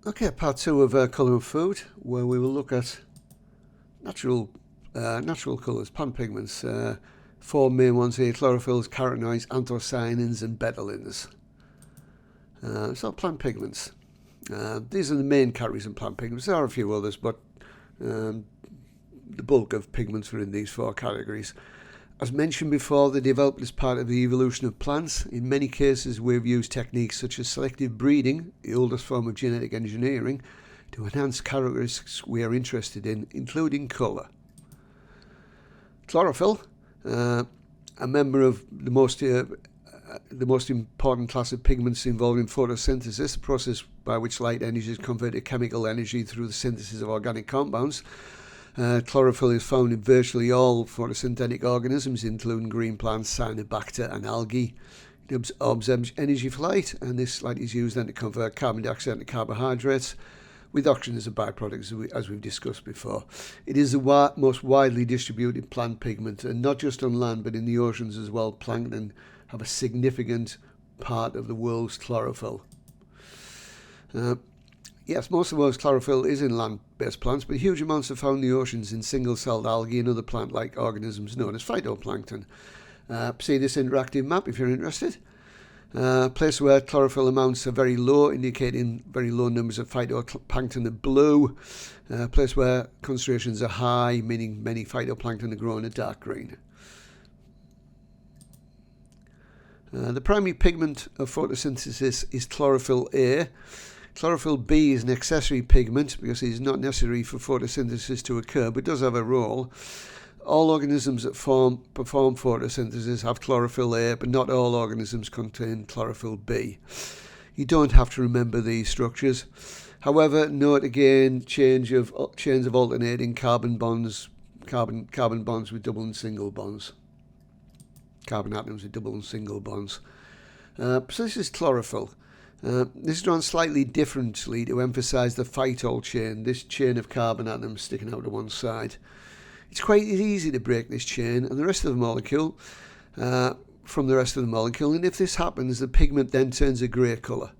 Okay, part two of Colour and Food, where we will look at natural colours, plant pigments. Four main ones here: chlorophylls, carotenoids, anthocyanins and betalains. So plant pigments. These are the main categories in plant pigments. There are a few others, but the bulk of pigments are in these four categories. As mentioned before, they developed as part of the evolution of plants. In many cases, we've used techniques such as selective breeding, the oldest form of genetic engineering, to enhance characteristics we are interested in, including colour. Chlorophyll, a member of the most important class of pigments involved in photosynthesis, the process by which light energy is converted to chemical energy through the synthesis of organic compounds. Chlorophyll is found in virtually all photosynthetic organisms, including green plants, cyanobacter and algae. It absorbs energy for light, and this light is used then to convert carbon dioxide into carbohydrates, with oxygen as a byproduct, as we've discussed before. It is the most widely distributed plant pigment, and not just on land, but in the oceans as well. Plankton have a significant part of the world's chlorophyll. Yes, most of the world's chlorophyll is in land-based plants, but huge amounts are found in the oceans in single-celled algae and other plant-like organisms known as phytoplankton. See this interactive map if you're interested. Place where chlorophyll amounts are very low, indicating very low numbers of phytoplankton are blue. Place where concentrations are high, meaning many phytoplankton are grown, are dark green. The primary pigment of photosynthesis is chlorophyll A. Chlorophyll B is an accessory pigment because it is not necessary for photosynthesis to occur, but does have a role. All organisms that perform photosynthesis have chlorophyll A, but not all organisms contain chlorophyll B. You don't have to remember these structures. However, note again chains of alternating carbon bonds with double and single bonds. Carbon atoms with double and single bonds. So this is chlorophyll. This is drawn slightly differently to emphasise the phytol chain, this chain of carbon atoms sticking out to one side. It's quite easy to break this chain and the rest of the molecule from the rest of the molecule, and if this happens, the pigment then turns a grey colour.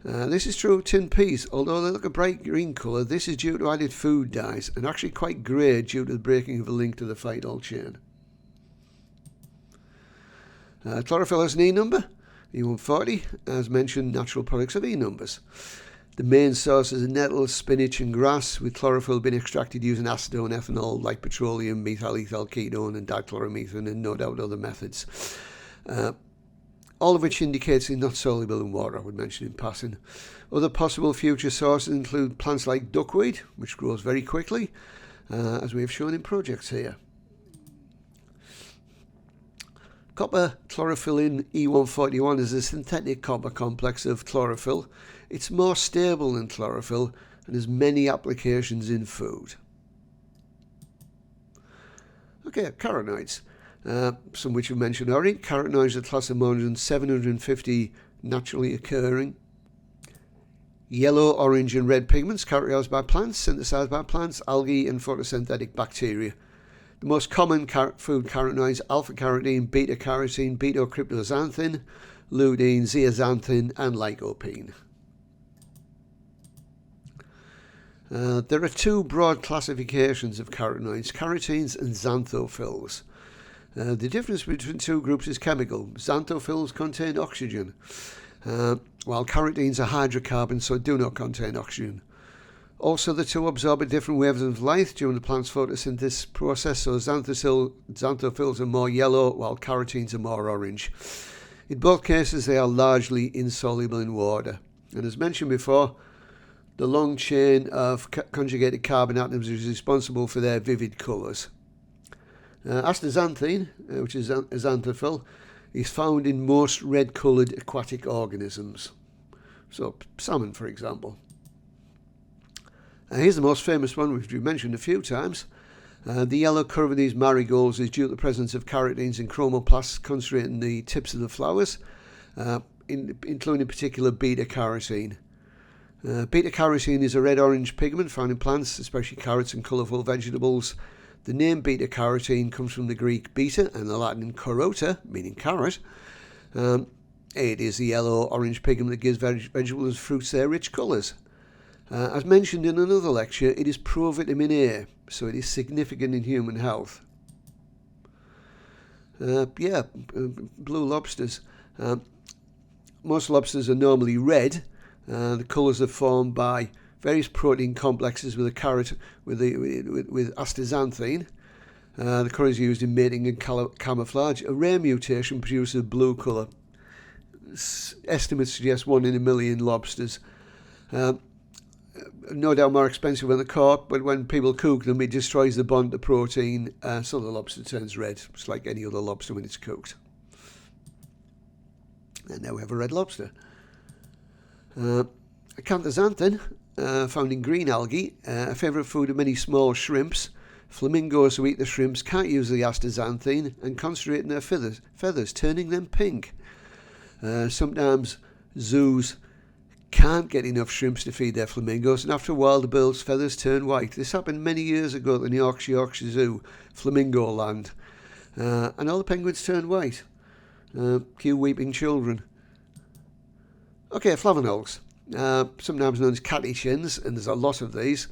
This is true of tin peas. Although they look a bright green colour, this is due to added food dyes, and actually quite grey due to the breaking of a link to the phytol chain. Chlorophyll has an E number. E140, as mentioned, natural products of E numbers. The main sources are nettles, spinach and grass, with chlorophyll being extracted using acetone, ethanol, like petroleum, methyl ethyl ketone and dichloromethane, and no doubt other methods. All of which indicates it's not soluble in water, I would mention in passing. Other possible future sources include plants like duckweed, which grows very quickly, as we have shown in projects here. Copper chlorophyllin E141 is a synthetic copper complex of chlorophyll. It's more stable than chlorophyll and has many applications in food. Okay, carotenoids, some which we mentioned already. Carotenoids are a class of more than 750 naturally occurring yellow, orange and red pigments characterized by plants, synthesized by plants, algae and photosynthetic bacteria. The most common food carotenoids: alpha-carotene, beta-carotene, beta-cryptoxanthin, lutein, zeaxanthin and lycopene. There are two broad classifications of carotenoids: carotenes and xanthophylls. The difference between two groups is chemical. Xanthophylls contain oxygen, while carotenes are hydrocarbons, so do not contain oxygen. Also, the two absorb at different waves of light during the plant's photosynthesis process, so xanthophylls are more yellow, while carotenes are more orange. In both cases, they are largely insoluble in water. And as mentioned before, the long chain of conjugated carbon atoms is responsible for their vivid colours. Astaxanthin, which is a xanthophyll, is found in most red-coloured aquatic organisms. So, salmon, for example. Here's the most famous one, which we've mentioned a few times. The yellow curve of these marigolds is due to the presence of carotenes and chromoplasts concentrating the tips of the flowers, including in particular beta-carotene. Beta-carotene is a red-orange pigment found in plants, especially carrots and colourful vegetables. The name beta-carotene comes from the Greek beta and the Latin carota, meaning carrot. It is the yellow-orange pigment that gives vegetables and fruits their rich colours. As mentioned in another lecture, it is provitamin A, so it is significant in human health. Blue lobsters. Most lobsters are normally red. The colours are formed by various protein complexes with astaxanthin. The colour is used in mating and camouflage. A rare mutation produces a blue colour. Estimates suggest 1 in a million lobsters. No doubt more expensive when they're caught, but when people cook them, it destroys the bond to protein, so the lobster turns red. It's like any other lobster when it's cooked. And now we have a red lobster. Acanthocyanin, found in green algae, a favourite food of many small shrimps. Flamingos who eat the shrimps can't use the astaxanthin and concentrate in their feathers, turning them pink. Sometimes zoos can't get enough shrimps to feed their flamingos, and after a while the bird's feathers turn white. This happened many years ago at the Yorkshire Zoo, Flamingo Land, and all the penguins turned white. Cue weeping children. Okay, flavanols, sometimes known as catechins, and there's a lot of these.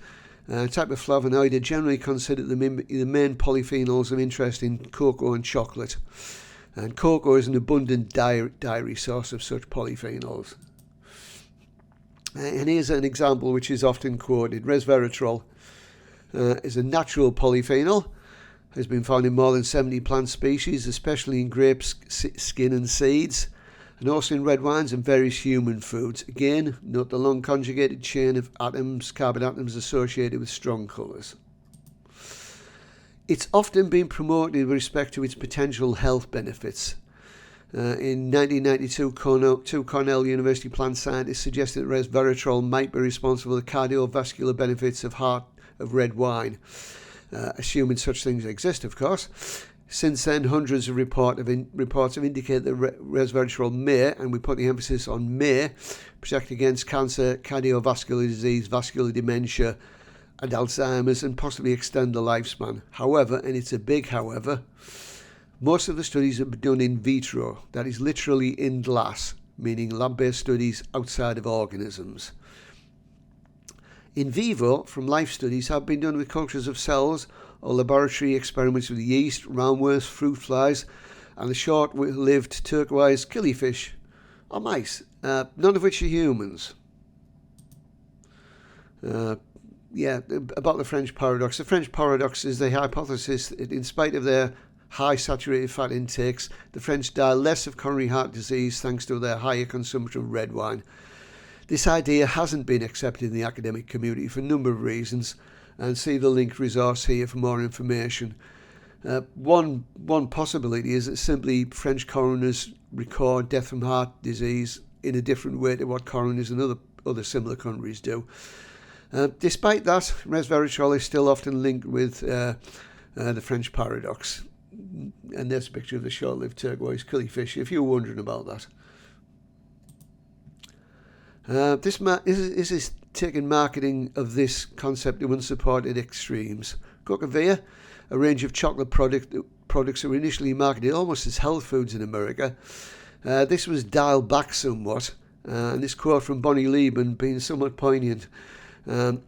Type of flavonoid are generally considered the main polyphenols of interest in cocoa and chocolate, and cocoa is an abundant dietary source of such polyphenols. And here's an example which is often quoted. Resveratrol is a natural polyphenol. Has been found in more than 70 plant species, especially in grapes, skin and seeds, and also in red wines and various human foods. Again, note the long conjugated chain of carbon atoms associated with strong colours. It's often been promoted with respect to its potential health benefits. In 1992, two Cornell University plant scientists suggested that resveratrol might be responsible for the cardiovascular benefits of red wine, assuming such things exist, of course. Since then, hundreds of reports have indicated that resveratrol may, and we put the emphasis on may, protect against cancer, cardiovascular disease, vascular dementia, and Alzheimer's, and possibly extend the lifespan. However, and it's a big however, most of the studies have been done in vitro, that is literally in glass, meaning lab-based studies outside of organisms. In vivo, from life studies, have been done with cultures of cells or laboratory experiments with yeast, roundworms, fruit flies, and the short-lived turquoise killifish, or mice, none of which are humans. About the French paradox. The French paradox is the hypothesis that in spite of their high saturated fat intakes, the French die less of coronary heart disease thanks to their higher consumption of red wine. This idea hasn't been accepted in the academic community for a number of reasons, and see the linked resource here for more information. One possibility is that simply French coroners record death from heart disease in a different way to what coroners in other similar countries do. Despite that, resveratrol is still often linked with the French paradox. And there's a picture of the short-lived turquoise killifish, if you're wondering about that. This is taking marketing of this concept to unsupported extremes. Coca-Cola, a range of chocolate products that were initially marketed almost as health foods in America. This was dialed back somewhat, and this quote from Bonnie Liebman being somewhat poignant. Even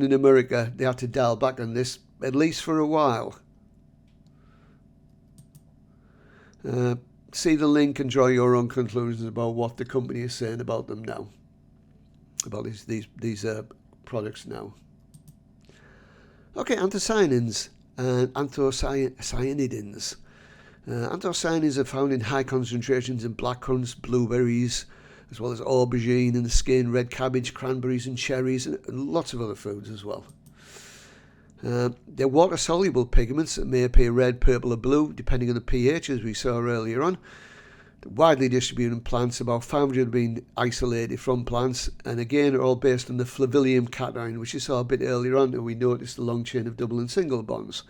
in America, they had to dial back on this, at least for a while. See the link and draw your own conclusions about what the company is saying about them now, about these products now. Okay, anthocyanins and anthocyanidins. Anthocyanins are found in high concentrations in blackcurrants, blueberries, as well as aubergine in the skin, red cabbage, cranberries and cherries, and lots of other foods as well. They're water-soluble pigments that may appear red, purple or blue, depending on the pH, as we saw earlier on. They're widely distributed in plants, about 500 have been isolated from plants, and again are all based on the flavillum cation, which you saw a bit earlier on, and we noticed the long chain of double and single bonds,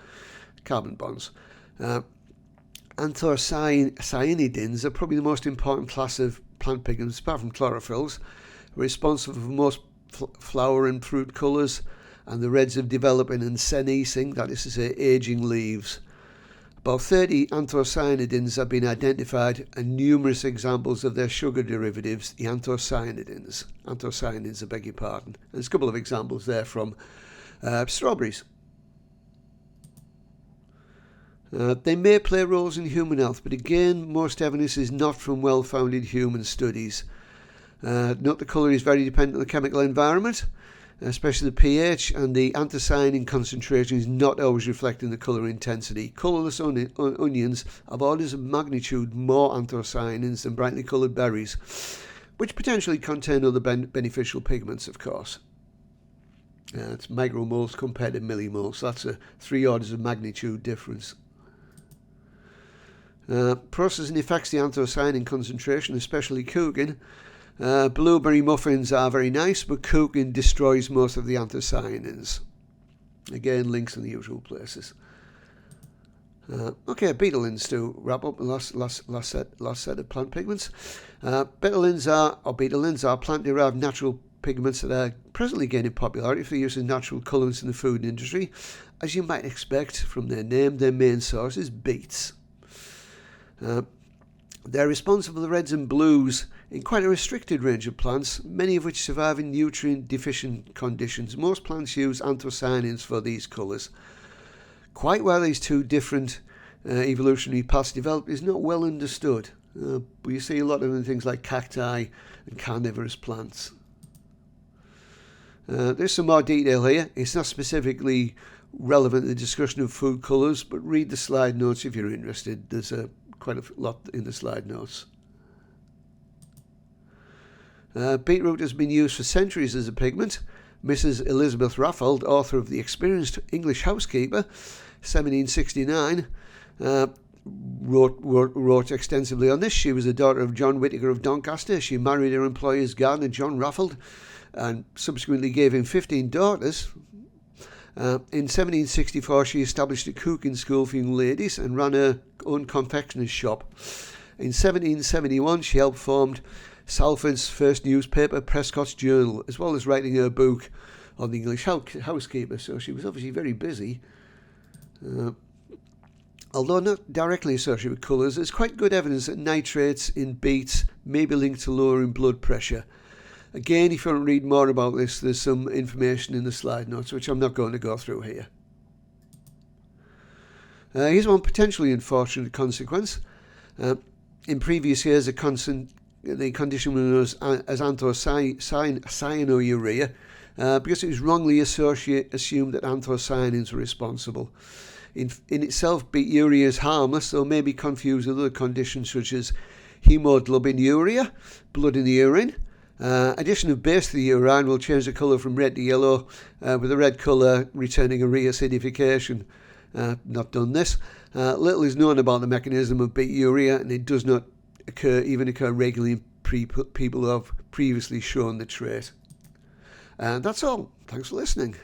carbon bonds. Anthocyanidins are probably the most important class of plant pigments, apart from chlorophylls, responsible for most flower and fruit colours, and the reds of developing and senescing, that is to say, aging leaves. About 30 anthocyanidins have been identified, and numerous examples of their sugar derivatives, the anthocyanidins. Anthocyanins, I beg your pardon. And there's a couple of examples there from strawberries. They may play roles in human health, but again, most evidence is not from well-founded human studies. Note the colour is very dependent on the chemical environment, especially the pH, and the anthocyanin concentration is not always reflecting the colour intensity. Colourless onions have orders of magnitude more anthocyanins than brightly coloured berries, which potentially contain other beneficial pigments, of course. It's micromoles compared to millimoles, so that's a 3 orders of magnitude difference. Processing affects the anthocyanin concentration, especially cooking. Blueberry muffins are very nice, but cooking destroys most of the anthocyanins. Again, links in the usual places. Okay, betalains to wrap up the last set of plant pigments. Betalains are plant-derived natural pigments that are presently gaining popularity for use as natural colourants in the food industry. As you might expect from their name, their main source is beets. They're responsible for the reds and blues in quite a restricted range of plants, many of which survive in nutrient-deficient conditions. Most plants use anthocyanins for these colours. Quite why these two different evolutionary paths developed is not well understood, but you see a lot of them in things like cacti and carnivorous plants. There's some more detail here. It's not specifically relevant to the discussion of food colours, but read the slide notes if you're interested. There's quite a lot in the slide notes. Beetroot has been used for centuries as a pigment. Mrs. Elizabeth Raffald, author of The Experienced English Housekeeper, 1769, wrote extensively on this. She was the daughter of John Whittaker of Doncaster. She married her employer's gardener, John Raffald, and subsequently gave him 15 daughters. In 1764, she established a cooking school for young ladies and ran her own confectioner's shop. In 1771, she helped form Salford's first newspaper, Prescott's Journal, as well as writing her book on the English Housekeeper, so she was obviously very busy. Although not directly associated with colours, there's quite good evidence that nitrates in beets may be linked to lowering blood pressure. Again, if you want to read more about this, there's some information in the slide notes, which I'm not going to go through here. Here's one potentially unfortunate consequence. In previous years, the condition was known as anthocyanuria because it was wrongly assumed that anthocyanins were responsible. In itself, beeturia is harmless, though may be confused with other conditions such as hemoglobinuria, blood in the urine. Addition of base to the urine will change the colour from red to yellow, with the red colour returning a reacidification. Not done this. Little is known about the mechanism of beeturia, and it does not occur regularly in people who have previously shown the trait. And that's all. Thanks for listening.